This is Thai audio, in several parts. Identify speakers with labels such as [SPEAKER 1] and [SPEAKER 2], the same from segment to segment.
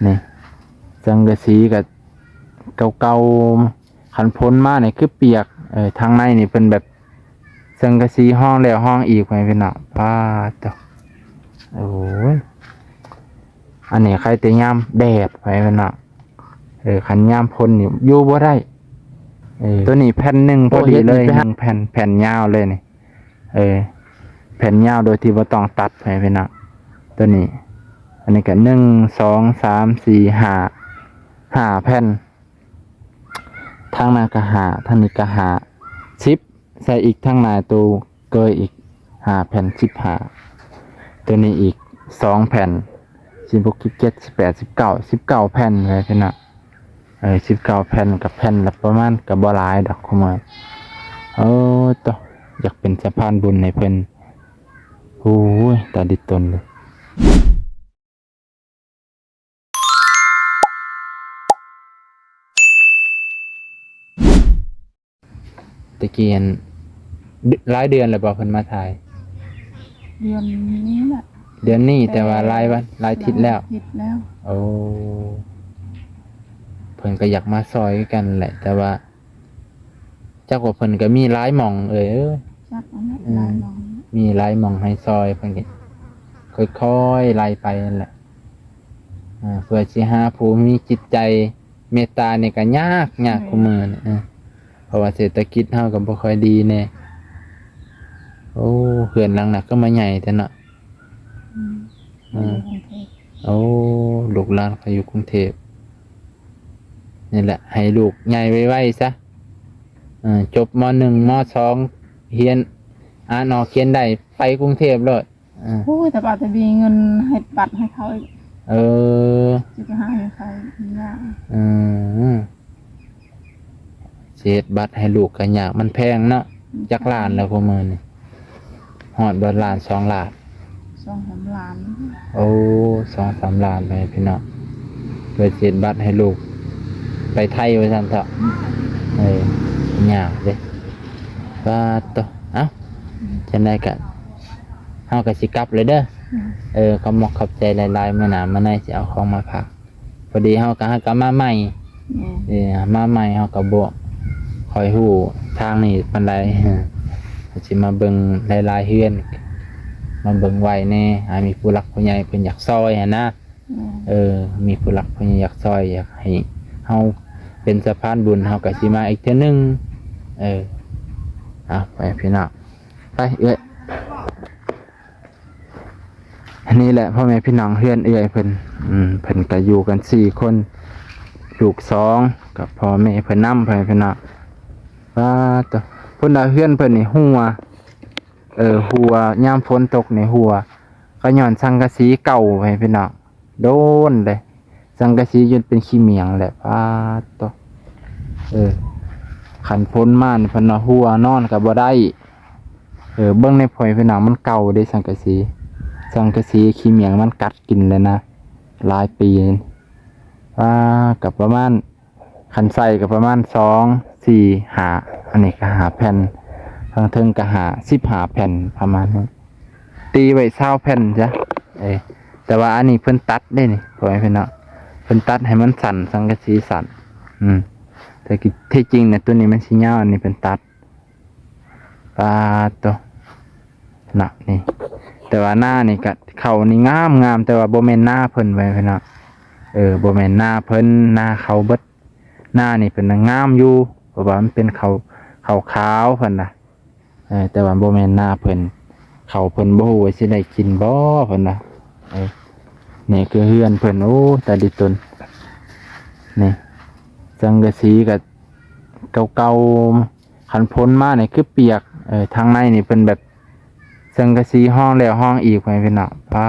[SPEAKER 1] นี่สังกะสีกับเก่าๆขันพ้นมาเนี่ยคือเปียกทางในนี่เป็นแบบสังกะสีห้องแล้วห้องอีกไปเป็นหนักป้าจ้ะโอ้ยอันนี้ใครแต่ยามแดดไปเป็นหนักขันยามพ้นนี่อยู่บ่ได้ตัวนี้แผ่นหนึ่งพอดีเลยแผ่นยาวเลยนี่แผ่นยาวโดยที่บ่ต้องตัดไปเป็นหนักตัวนี้อันนี้ก็1 2 3 4 5แผ่นทางหน้าก็ทางนี้ก็10ใส่อีกทางหน้าตัวเกยอีก5แผ่น15ตัวนี้อีก2แผ่น16 17 18 19แผ่นเลยพี่น้อง19แผ่นกับแผ่นละประมาณก็บ่หลายดอกคุณหมอต่ออยากเป็นสะพานบุญให้เพิ่นโอ้ยตาดิตนเลยตะเกียนหลายเดือนแล้วบ่เพิ่นมาถ่าย
[SPEAKER 2] เดือนนี้แหละ
[SPEAKER 1] เดือนนี้แต่ว่าหลายวันหลายทิศแล้วโอ้เพิ่นก็อยากมาซอยกันแหละแต่ว่าจักว่าเพิ่นก็มีหลายหม่อง
[SPEAKER 2] จักอันนั้นหลายหม่อง
[SPEAKER 1] มีหลายหม่องให้ซอยเพิ่นก็ค่อยๆไล่ไปนั่นแหละเพื่อสิหาผู้มีจิตใจเมตตานี่ก็ยากคุมื้อนี่เพราะว่าเศรษฐกิจเฮาก็บ่ค่อยดีแน่โอ้เขื่อนหลังน่ะก็มาใหญ่แต่เนาะโอ้ลูกหลานเขาอยู่กรุงเทพนี่แหละให้ลูกใหญ่ไวๆซะจบม.1 ม.2เรียนอ่านออกเขียนได้ไปกรุงเทพเลย
[SPEAKER 2] โอ้ยแต่ป่าจะมีเงินให้บัตรให้เขาจะไปหาให้ใครยาก
[SPEAKER 1] เศษบัตรให้ลูกกันยากมันแพงเนาะจักล้านแล้วพวกมือนี่หอด1 ล้าน 2 ล้าน
[SPEAKER 2] 2-3 ล้าน
[SPEAKER 1] โอ้2-3 ล้านไปพี่น้องเพื่อเศษบัตรให้ลูกไปไทยไว้ซั่นเถอะยากเด้ว่าต่อจังได๋ก็เฮาก็สิกลับเลยเด้อขอบใจหลายๆมื้อหน้ามื้อในสิเอาของมาฝากพอดีเฮาก็มาใหม่มาใหม่เฮาก็บ่ค่อยฮู้ทางนี้ปานใดสิมาเบิ่งหลายๆเฮือนมาเบิ่งไว้แน่มีผู้หลักผู้ใหญ่เพิ่นอยากซอยหั่นนะมีผู้หลักผู้ใหญ่อยากซอยอยากให้เฮาเป็นสะพานบุญเฮาก็สิมาอีกเทื่อนึงไปพี่น้องไปอันนี้แหละพ่อแม่พี่น้องเฮือนเพิ่นเพิ่นก็อยู่กัน4คนลูก2กับพ่อแม่เพิ่นนำไปพี่น้องว่าต่อเพิ่นเฮือนเพิ่นนี่หัวยามฝนตกนี่หัวก็ย้อนสังกะสีเก่าไปพี่น้องโดนเลยสังกะสีจนเป็นขี้เมียงแหละว่าต่อขันพ้นม่านเพิ่นหัวนอนก็บ่ได้เบิ่งในพ่อยพี่น้องมันเก่าได้สังกะสีขี้เมียงมันกัดกินเลยนะหลายปีว่ากับประมาณขันใส่กับประมาณ2 4 5อันนี้ก็5แผ่นทางเทิงก็15แผ่นประมาณนี้ตีไว้20แผ่นจ้ะแต่ว่าอันนี้เพิ่นตัดได้นี่พ่อยพี่น้องเพิ่นตัดให้มันสั่นสังกะสีสั่นแต่ที่จริงเนี่ยตัวนี้มันสิยาวอันนี้เป็นตัดปลาตัวหนักนี่แต่ว่าหน้านี่ก็เขานี่งามแต่ว่าบ่แม่นหน้าเพิ่นไว้พี่น้องบ่แม่นหน้าเพิ่นหน้าเขาเบิดหน้านี่เพิ่นงามอยู่เพราะว่ามันเป็นเขาขาวเพิ่นน่ะแต่ว่าบ่แม่นหน้าเพิ่นเขาเพิ่นบ่ฮู้ว่าสิได้กินบ่เพิ่นน่ะนี่คือเฮือนเพิ่นโอ้ตาดิตนนี่สังกะสีกับเก่าๆขันพ้นมาเนี่ยคือเปียกทางในนี่เป็นแบบสังกะสีห้องแล้วห้องอีกไปเป็นหนักป้า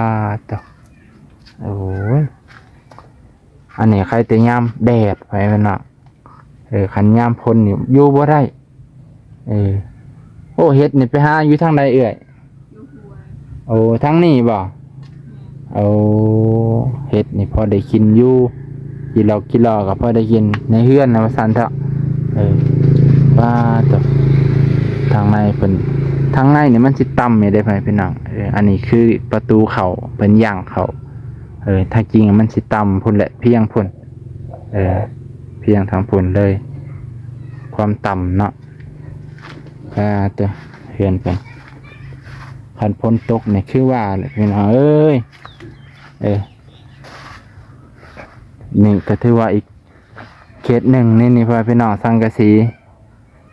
[SPEAKER 1] จ้ะโอ้ยอันนี้ใครแต่ยามแดดไปเป็นหนักขันยามพ้นนี่อยู่บ่ได้โอ้เฮ็ดนี่ไปหาอยู่ทางใดโอ้ทางนี้บ่โอ้เฮ็ดนี่พอได้กินอยู่กินเราก็พอได้กินในเฮือนนะว่าซั่นเถอะว่าตัวทางในเป็นทางในนี่มันสิต่ำไม่ได้พี่น้องอันนี้คือประตูเขาเป็นย่างเขา ถ้าจริงมันสิต่ำพุ่นแหละเพียงพุ่นเพียงทางพุ่นเลย ความต่ำเนาะตัวเฮือนเป็นคันพ้นตกเนี่ยคือว่าแหละพี่น้องเอ้ยนี่ก็ถือว่าอีกเคสหนึ่งนี่พ่อพี่น้องสังกะสี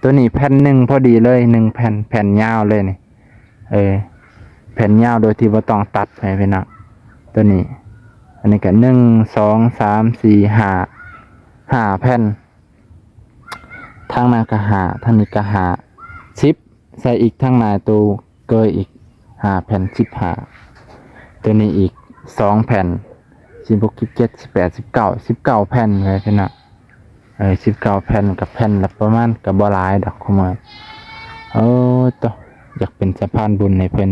[SPEAKER 1] ตัวนี้แผ่นหนึ่งพอดีเลย1 แผ่นยาวเลยนี่แผ่นยาวโดยที่บ่ต้องตัดไปพี่น้องตัวนี้อันนี้ก็1 2 3 4 5แผ่นทางหน้าก็ทางนี้ก็10ใส่อีกทางหน้าตัวเกยอีก5 แผ่นตัวนี้อีก2 แผ่น16 17 18 19แผ่นเลยพี่น้อง19 แผ่นกับแผ่นละประมาณกับบ่หลายดอกคุมื้อต่ออยากเป็นสะพานบุญให้เพิ่น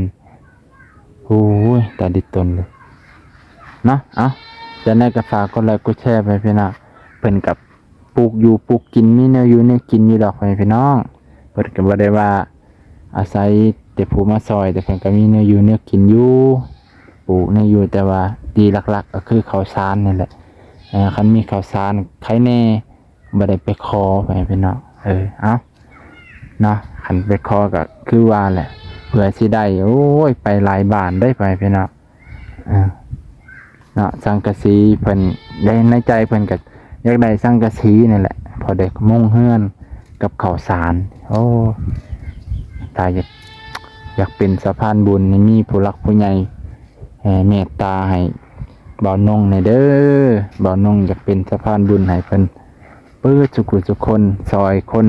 [SPEAKER 1] โอ้ยตาดิตนเลยเนาะจะได้ก็ฝากกดไลค์กดแชร์ไปพี่น้องเพิ่นกับปลูกอยู่ปลูกกินมีแนวอยู่แนวกินอยู่ดอกไปพี่น้องเพิ่นก็บ่ได้ว่าอาศัยแต่ผู้มาซอยแต่เพิ่นก็มีแนวอยู่แนวกินอยู่ปลูกแนวอยู่แต่ว่าดีหลักๆก็คือข้าวสารนี่แหละคันมีข้าวสารใครแน่บ่ได้ไปขอไปพี่น้องเนาะคันไปขอก็คือว่าแหละเพื่อสิได้โอ้ยไปหลายบ้านได้ไปพี่น้องเนาะสังกะสีเพิ่นได้ในใจเพิ่นก็อยากได้สังกะสีนี่แหละพอได้มุ่งเฮือนกับข้าวสารตาอยากเป็นสะพานบุญนี่มีผู้หลักผู้ใหญ่เมตตาให้บ่าวนงในเด้อบ่าวนงอยากเป็นสะพานบุญให้เพิ่นเปิดทุกคนซอยคน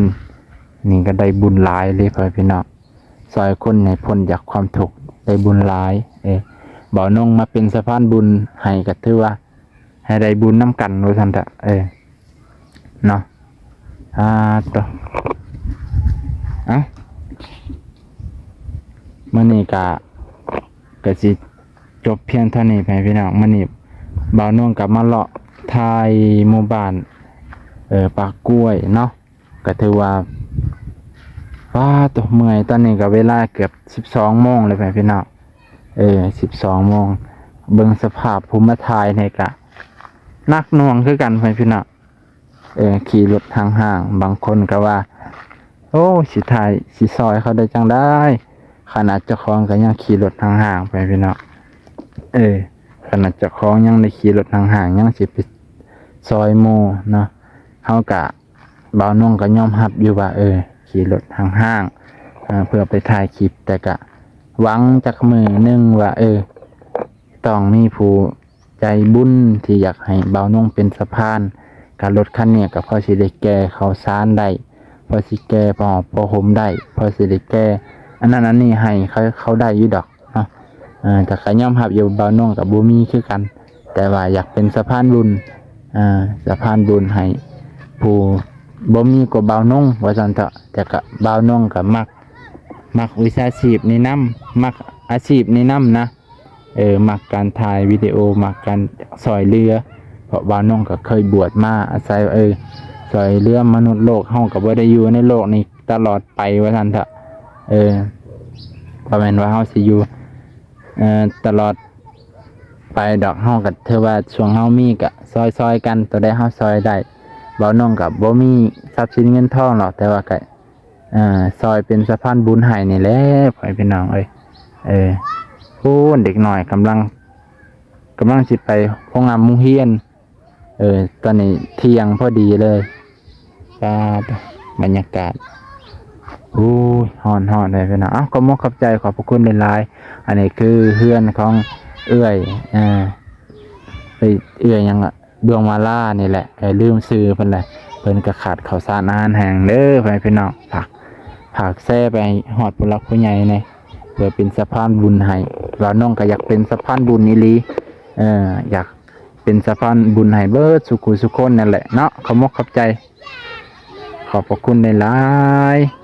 [SPEAKER 1] นี่ก็ได้บุญหลายเลยพี่น้องซอยคนให้พ้นจากความทุกข์ได้บุญหลายบ่าวนงมาเป็นสะพานบุญให้ก็ถือว่าให้ได้บุญน้ำกันว่าซั่นเถอะเนาะต่อมื้อนี้ก็สิจบเพียงเท่านี้ไปพี่น้องมื้อนี้บ่าวนงกลับมาเลาะทายหมู่บ้านปากกล้วยเนาะก็ถือว่าตัวเมื่อยตอนนี้ก็เวลาเกือบ12 โมงเลยไปพี่น้อง12 โมงเบิ่งสภาพภูมิทัยนี่ก็นักหน่วงคือกันไปพี่น้องขี่รถห่างๆบางคนก็ว่าโอ้สิถ่ายสิซอยเขาได้จังได้ขนาดเจ้าของก็ยังขี่รถห่างๆไปพี่น้องขนาดเจ้าของยังได้ขี่รถห่างๆยังสิไปซอยโมเนาะเฮาก็บ่าวนงก็ยอมรับอยู่ว่าขี่รถห่างๆเพื่อไปถ่ายคลิปแต่ก็หวังจักมือนึงว่าต้องมีผู้ใจบุญที่อยากให้บ่าวนงเป็นสะพานการรถคันนี้ก็พอสิได้แก้ข้าวสารได้พอสิแก้พอห่มได้พอสิได้แก้อันนั้นอันนี้ให้เขาได้อยู่ดอกเนาะแต่ก็ยอมรับอยู่บ่าวนงกับบ่มีคือกันแต่ว่าอยากเป็นสะพานบุญสะพานบุญให้ผู้บ่มีก็บ่าวนงว่าซั่นเถอะแต่ก็บ่าวนงก็มักวิชาชีพนี่นำมักอาชีพนี่นำนะมักการถ่ายวิดีโอมักการซอยเรือเพราะบ่าวนงก็เคยบวชมาอาศัยซอยเรือมนุษย์โลกเฮาก็บ่ได้อยู่ในโลกนี้ตลอดไปว่าซั่นเถอะบ่แม่นว่าเฮาสิอยู่ตลอดไปดอกเฮาก็ถือว่าช่วงเฮามีก็ซอยกันตัวใดเฮาซอยได้บ่าวนงก็บ่มีทรัพย์สินเงินทองหรอกแต่ว่าก็ซอยเป็นสะพานบุญให้นี่แหละพ่อพี่น้องพูนเด็กหน่อยกำลังสิไปห้องน้ำมุงเฮียนตอนนี้เที่ยงพอดีเลยบรรยากาศฮ้อนเลยพี่น้องก็ขอบใจขอบพระคุณหลายๆอันนี้คือเฮือนของเอื้อยยังดวงมาล่านี่แหละลืมซื้อเพิ่นแหละเพิ่นก็ขาดข้าวสารอาหารแห้งเด้อพี่น้องผักแซ่ไปฮอดผู้หลักผู้ใหญ่นี่เพื่อเป็นสะพานบุญให้เราน้องก็อยากเป็นสะพานบุญอีหลีอยากเป็นสะพานบุญให้เบิดสุขุสุคนนั่นแหละเนาะขอบใจขอบพระคุณหลายๆ